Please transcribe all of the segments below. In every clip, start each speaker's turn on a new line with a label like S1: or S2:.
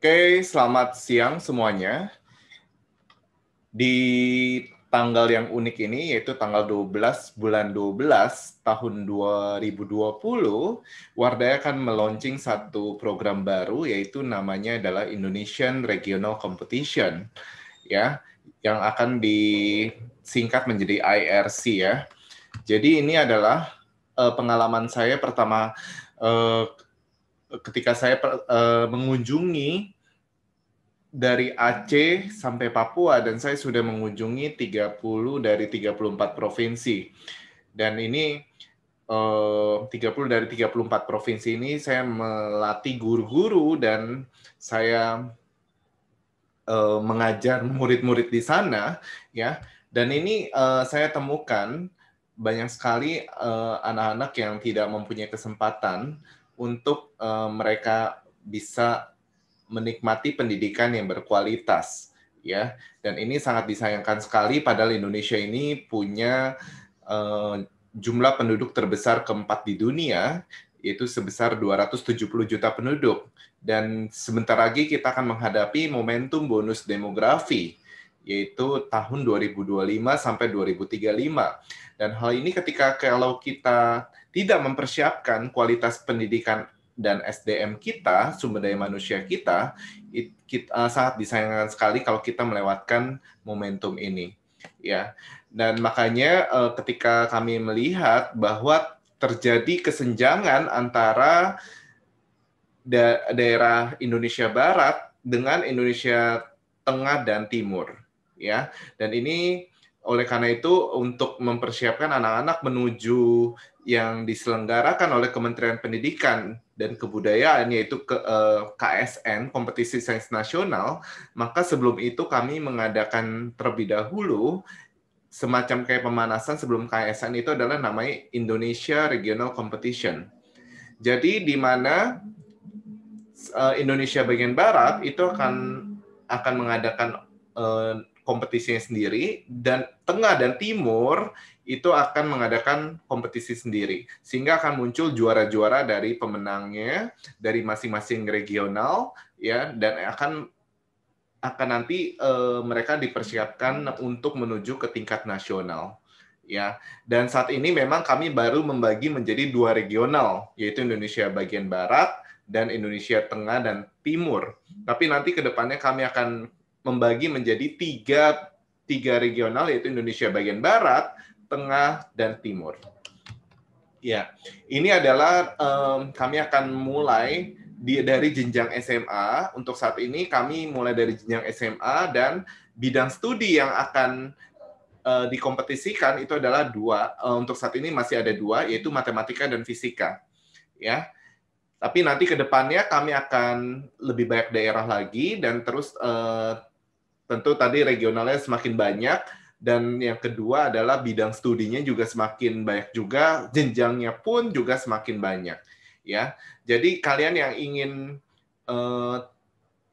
S1: Oke, selamat siang semuanya. Di tanggal yang unik ini, yaitu tanggal 12 bulan 12 tahun 2020, Wardaya akan meluncing satu program baru, yaitu namanya adalah Indonesian Regional Competition, ya, yang akan disingkat menjadi IRC ya. Jadi ini adalah pengalaman saya pertama ketika saya mengunjungi dari Aceh sampai Papua, dan saya sudah mengunjungi 30 dari 34 provinsi. Dan ini 30 dari 34 provinsi ini saya melatih guru-guru dan saya mengajar murid-murid di sana ya. Dan ini saya temukan banyak sekali anak-anak yang tidak mempunyai kesempatan untuk mereka bisa menikmati pendidikan yang berkualitas ya, dan ini sangat disayangkan sekali padahal Indonesia ini punya jumlah penduduk terbesar keempat di dunia, yaitu sebesar 270 juta penduduk, dan sebentar lagi kita akan menghadapi momentum bonus demografi, yaitu tahun 2025 sampai 2035. Dan hal ini ketika kalau kita tidak mempersiapkan kualitas pendidikan dan SDM kita, sumber daya manusia kita sangat disayangkan sekali kalau kita melewatkan momentum ini. Ya, dan makanya ketika kami melihat bahwa terjadi kesenjangan antara daerah Indonesia Barat dengan Indonesia Tengah dan Timur, ya. Dan ini oleh karena itu untuk mempersiapkan anak-anak menuju yang diselenggarakan oleh Kementerian Pendidikan dan Kebudayaan, yaitu KSN, Kompetisi Sains Nasional, maka sebelum itu kami mengadakan terlebih dahulu semacam kayak pemanasan sebelum KSN, itu adalah namanya Indonesia Regional Competition. Jadi di mana Indonesia bagian Barat itu akan mengadakan kompetisinya sendiri, dan Tengah dan Timur itu akan mengadakan kompetisi sendiri, sehingga akan muncul juara-juara dari pemenangnya dari masing-masing regional ya, dan akan nanti mereka dipersiapkan untuk menuju ke tingkat nasional ya. Dan saat ini memang kami baru membagi menjadi 2 regional, yaitu Indonesia bagian Barat dan Indonesia Tengah dan Timur. Tapi nanti ke depannya kami akan membagi menjadi tiga regional, yaitu Indonesia bagian Barat, Tengah, dan Timur. Ya, ini adalah kami akan mulai dari jenjang SMA. Untuk saat ini kami mulai dari jenjang SMA, dan bidang studi yang akan dikompetisikan itu adalah 2. Untuk saat ini masih ada 2, yaitu matematika dan fisika. Ya, tapi nanti ke depannya kami akan lebih banyak daerah lagi, dan terus tentu tadi regionalnya semakin banyak, dan yang kedua adalah bidang studinya juga semakin banyak juga, jenjangnya pun juga semakin banyak ya. Jadi kalian yang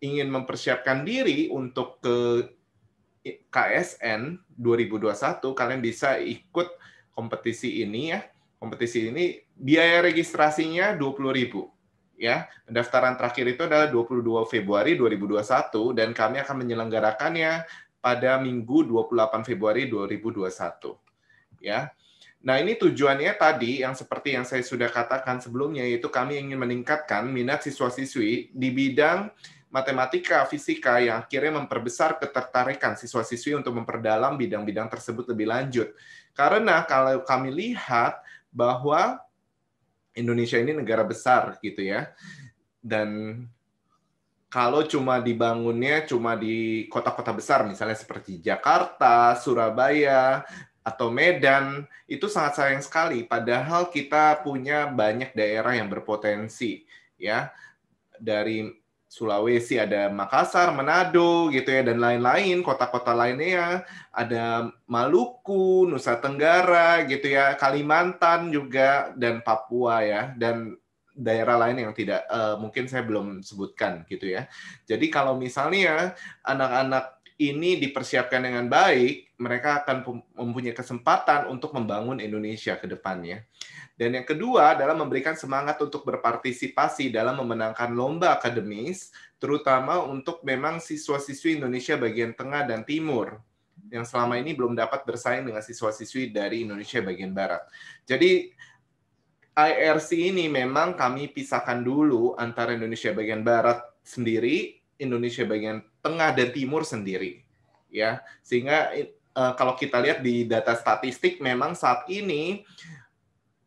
S1: ingin mempersiapkan diri untuk ke KSN 2021, kalian bisa ikut kompetisi ini ya. Kompetisi ini biaya registrasinya 20.000 ya. Pendaftaran terakhir itu adalah 22 Februari 2021, dan kami akan menyelenggarakannya pada Minggu 28 Februari 2021 ya. Nah, ini tujuannya tadi yang seperti yang saya sudah katakan sebelumnya, yaitu kami ingin meningkatkan minat siswa-siswi di bidang matematika, fisika, yang akhirnya memperbesar ketertarikan siswa-siswi untuk memperdalam bidang-bidang tersebut lebih lanjut. Karena kalau kami lihat bahwa Indonesia ini negara besar gitu ya, dan kalau cuma dibangunnya cuma di kota-kota besar, misalnya seperti Jakarta, Surabaya, atau Medan, itu sangat sayang sekali. Padahal kita punya banyak daerah yang berpotensi, ya. Dari Sulawesi ada Makassar, Manado, gitu ya, dan lain-lain, kota-kota lainnya, ada Maluku, Nusa Tenggara, gitu ya, Kalimantan juga, dan Papua ya, dan daerah lain yang tidak mungkin saya belum sebutkan gitu ya. Jadi kalau misalnya anak-anak ini dipersiapkan dengan baik, mereka akan mempunyai kesempatan untuk membangun Indonesia ke depannya. Dan yang kedua adalah memberikan semangat untuk berpartisipasi dalam memenangkan lomba akademis, terutama untuk memang siswa-siswi Indonesia bagian tengah dan timur, yang selama ini belum dapat bersaing dengan siswa-siswi dari Indonesia bagian barat. Jadi IRC ini memang kami pisahkan dulu antara Indonesia bagian barat sendiri, Indonesia bagian tengah dan timur sendiri, ya. Sehingga kalau kita lihat di data statistik, memang saat ini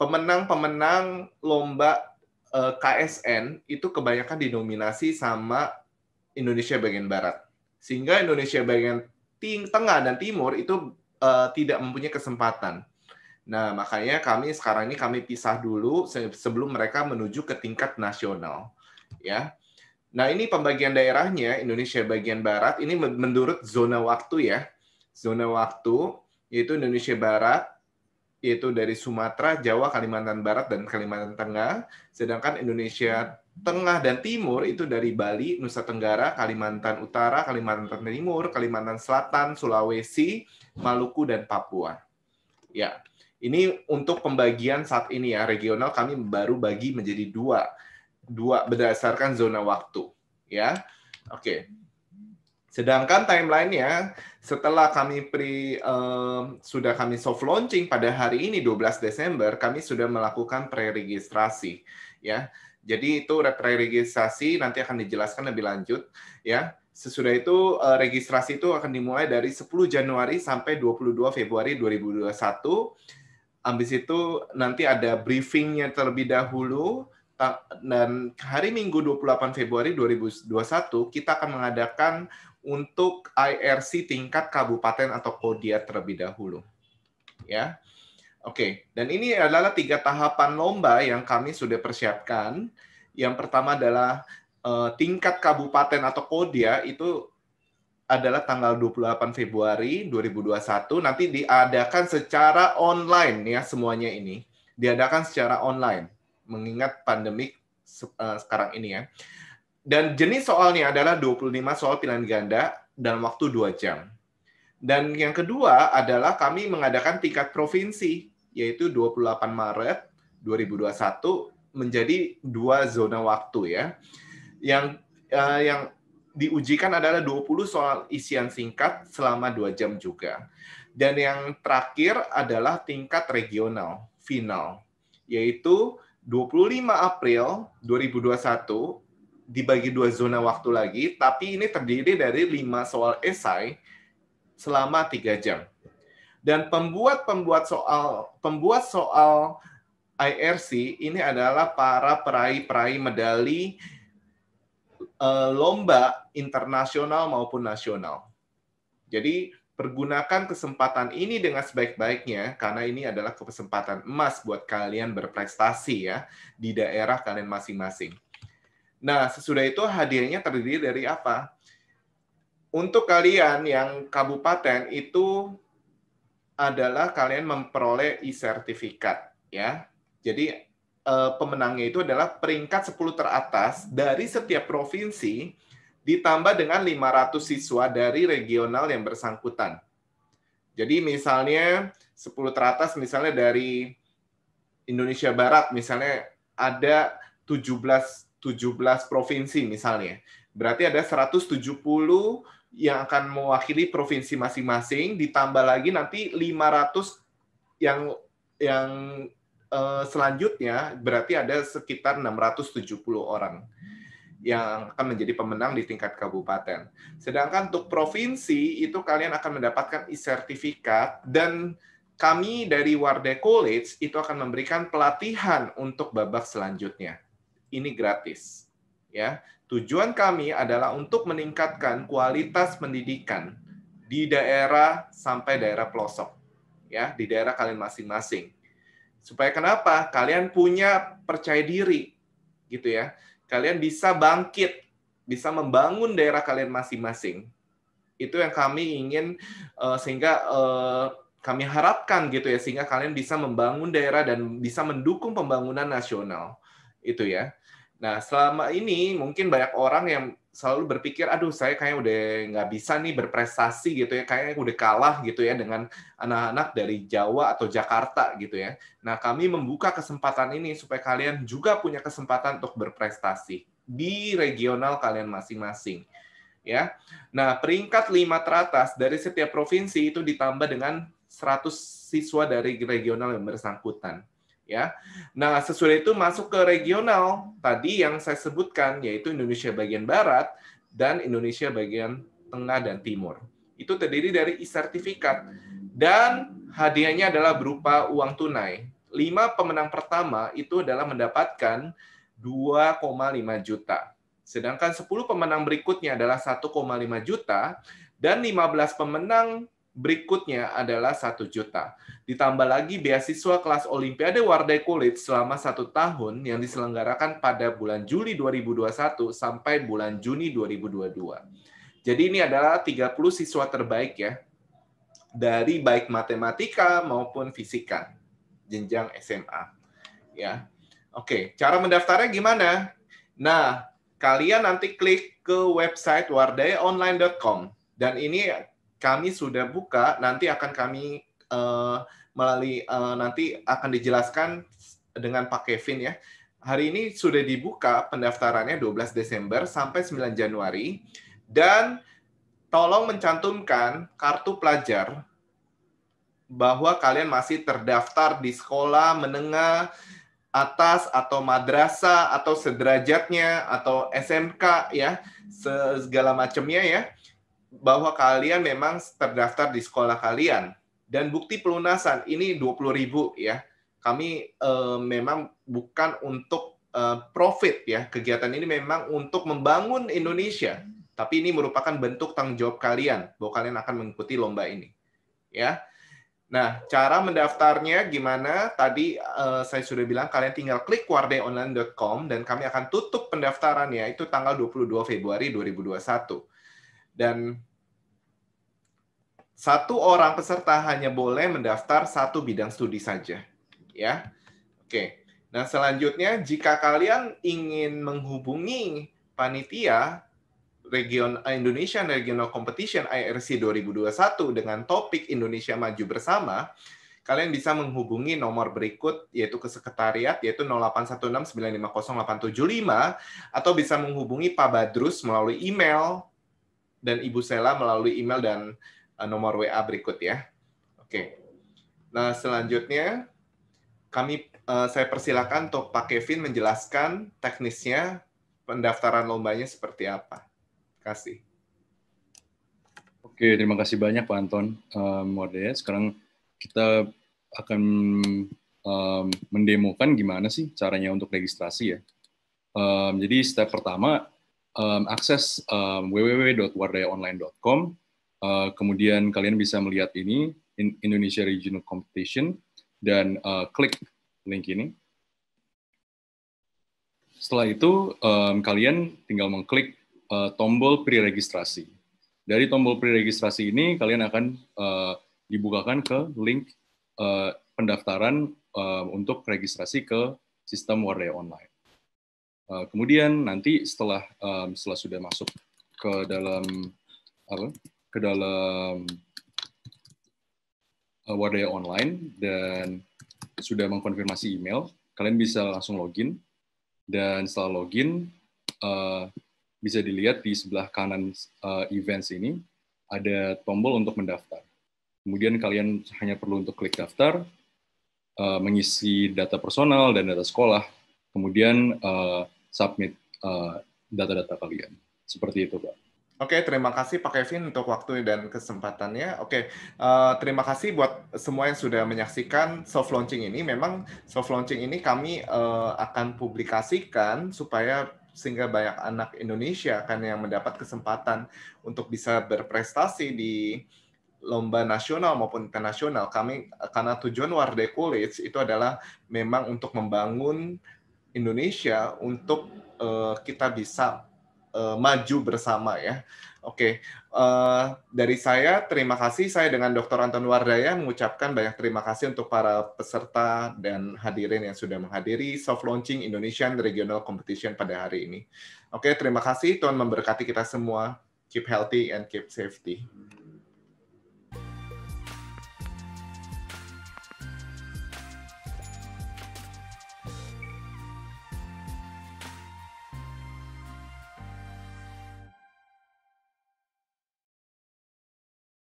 S1: pemenang-pemenang lomba KSN itu kebanyakan didominasi sama Indonesia bagian barat. Sehingga Indonesia bagian tengah dan timur itu tidak mempunyai kesempatan. Nah, makanya kami sekarang ini kami pisah dulu sebelum mereka menuju ke tingkat nasional. Ya. Nah, ini pembagian daerahnya Indonesia bagian barat ini menurut zona waktu ya. Zona waktu yaitu Indonesia Barat, yaitu dari Sumatera, Jawa, Kalimantan Barat, dan Kalimantan Tengah. Sedangkan Indonesia Tengah dan Timur itu dari Bali, Nusa Tenggara, Kalimantan Utara, Kalimantan Timur, Kalimantan Selatan, Sulawesi, Maluku, dan Papua. Ya, ini untuk pembagian saat ini ya, regional kami baru bagi menjadi dua berdasarkan zona waktu. Ya, oke. Sedangkan timeline-nya setelah kami sudah kami soft launching pada hari ini 12 Desember, kami sudah melakukan pre-registrasi ya. Jadi itu pre-registrasi nanti akan dijelaskan lebih lanjut ya. Sesudah itu registrasi itu akan dimulai dari 10 Januari sampai 22 Februari 2021. Habis itu nanti ada briefingnya terlebih dahulu. Dan hari Minggu 28 Februari 2021 kita akan mengadakan untuk IRC tingkat kabupaten atau Kodia terlebih dahulu. Ya. Oke, dan ini adalah 3 tahapan lomba yang kami sudah persiapkan. Yang pertama adalah tingkat kabupaten atau Kodia itu adalah tanggal 28 Februari 2021 nanti diadakan secara online ya semuanya ini. Diadakan secara online mengingat pandemik sekarang ini ya. Dan jenis soalnya adalah 25 soal pilihan ganda dalam waktu 2 jam. Dan yang kedua adalah kami mengadakan tingkat provinsi, yaitu 28 Maret 2021 menjadi 2 zona waktu ya. Yang diujikan adalah 20 soal isian singkat selama 2 jam juga. Dan yang terakhir adalah tingkat regional, final, yaitu 25 April 2021 dibagi 2 zona waktu lagi, tapi ini terdiri dari 5 soal esai selama 3 jam. Dan pembuat soal IRC ini adalah para peraih medali lomba internasional maupun nasional. Jadi pergunakan kesempatan ini dengan sebaik-baiknya karena ini adalah kesempatan emas buat kalian berprestasi ya di daerah kalian masing-masing. Nah, sesudah itu hadiahnya terdiri dari apa? Untuk kalian yang kabupaten itu adalah kalian memperoleh e-sertifikat ya. Jadi pemenangnya itu adalah peringkat 10 teratas dari setiap provinsi ditambah dengan 500 siswa dari regional yang bersangkutan. Jadi misalnya 10 teratas misalnya dari Indonesia Barat misalnya ada 17 provinsi misalnya. Berarti ada 170 yang akan mewakili provinsi masing-masing ditambah lagi nanti 500 yang selanjutnya berarti ada sekitar 670 orang yang akan menjadi pemenang di tingkat kabupaten. Sedangkan untuk provinsi itu kalian akan mendapatkan e-sertifikat dan kami dari Wardah College itu akan memberikan pelatihan untuk babak selanjutnya. Ini gratis. Ya, tujuan kami adalah untuk meningkatkan kualitas pendidikan di daerah sampai daerah pelosok. Ya, di daerah kalian masing-masing. Supaya kenapa? Kalian punya percaya diri gitu ya. Kalian bisa bangkit, bisa membangun daerah kalian masing-masing. Itu yang kami ingin sehingga kami harapkan gitu ya, sehingga kalian bisa membangun daerah dan bisa mendukung pembangunan nasional. Itu ya. Nah, selama ini mungkin banyak orang yang selalu berpikir, aduh saya kayaknya udah nggak bisa nih berprestasi gitu ya, kayaknya udah kalah gitu ya dengan anak-anak dari Jawa atau Jakarta gitu ya. Nah, kami membuka kesempatan ini supaya kalian juga punya kesempatan untuk berprestasi di regional kalian masing-masing. Ya. Nah, peringkat 5 teratas dari setiap provinsi itu ditambah dengan 100 siswa dari regional yang bersangkutan. Ya. Nah, sesudah itu masuk ke regional tadi yang saya sebutkan yaitu Indonesia bagian barat dan Indonesia bagian tengah dan timur. Itu terdiri dari e-sertifikat dan hadiahnya adalah berupa uang tunai. 5 pemenang pertama itu adalah mendapatkan 2,5 juta. Sedangkan 10 pemenang berikutnya adalah 1,5 juta dan 15 pemenang berikutnya adalah 1 juta. Ditambah lagi beasiswa kelas Olimpiade Warday College selama 1 tahun yang diselenggarakan pada bulan Juli 2021 sampai bulan Juni 2022. Jadi ini adalah 30 siswa terbaik ya, dari baik matematika maupun fisika, jenjang SMA. Ya. Oke, cara mendaftarnya gimana? Nah, kalian nanti klik ke website wardayaonline.com dan ini kami sudah buka, nanti akan kami nanti akan dijelaskan dengan Pak Kevin ya. Hari ini sudah dibuka pendaftarannya 12 Desember sampai 9 Januari dan tolong mencantumkan kartu pelajar bahwa kalian masih terdaftar di sekolah menengah atas atau madrasah atau sederajatnya atau SMK ya, segala macamnya ya, bahwa kalian memang terdaftar di sekolah kalian. Dan bukti pelunasan ini 20.000 ya. Kami memang bukan untuk profit ya. Kegiatan ini memang untuk membangun Indonesia. Tapi ini merupakan bentuk tanggung jawab kalian bahwa kalian akan mengikuti lomba ini. Ya. Nah, cara mendaftarnya gimana? Tadi saya sudah bilang kalian tinggal klik wardayaonline.com dan kami akan tutup pendaftarannya itu tanggal 22 Februari 2021. Dan satu orang peserta hanya boleh mendaftar satu bidang studi saja. Ya. Oke. Nah, selanjutnya jika kalian ingin menghubungi panitia Indonesian Regional Competition IRC 2021 dengan topik Indonesia Maju Bersama, kalian bisa menghubungi nomor berikut yaitu ke sekretariat yaitu 0816950875 atau bisa menghubungi Pak Badrus melalui email dan Ibu Sela melalui email dan nomor WA berikut ya. Oke. Nah, selanjutnya saya persilakan untuk Pak Kevin menjelaskan teknisnya pendaftaran lombanya seperti apa. Kasih.
S2: Oke, terima kasih banyak Pak Anton. Wardaya, sekarang kita akan mendemokan gimana sih caranya untuk registrasi ya. Jadi step pertama, akses www.wardayaonline.com. Kemudian kalian bisa melihat ini, Indonesia Regional Competition, dan klik link ini. Setelah itu, kalian tinggal mengklik tombol pre-registrasi. Dari tombol pre-registrasi ini, kalian akan dibukakan ke link pendaftaran untuk registrasi ke sistem Wardaya Online. Kemudian nanti setelah sudah masuk ke dalam Wardaya Online dan sudah mengkonfirmasi email, kalian bisa langsung login. Dan setelah login, bisa dilihat di sebelah kanan events ini, ada tombol untuk mendaftar. Kemudian kalian hanya perlu untuk klik daftar, mengisi data personal dan data sekolah, kemudian submit data-data kalian. Seperti itu, Pak.
S1: Oke, terima kasih Pak Kevin untuk waktu dan kesempatannya. Oke, terima kasih buat semua yang sudah menyaksikan soft launching ini. Memang soft launching ini kami akan publikasikan sehingga banyak anak Indonesia kan yang mendapat kesempatan untuk bisa berprestasi di lomba nasional maupun internasional. Karena tujuan Warday College itu adalah memang untuk membangun Indonesia untuk kita bisa maju bersama ya. Oke, dari saya terima kasih. Saya dengan Dr. Anton Wardaya mengucapkan banyak terima kasih untuk para peserta dan hadirin yang sudah menghadiri soft launching Indonesian Regional Competition pada hari ini. Oke, terima kasih. Tuhan memberkati kita semua. Keep healthy and keep safety.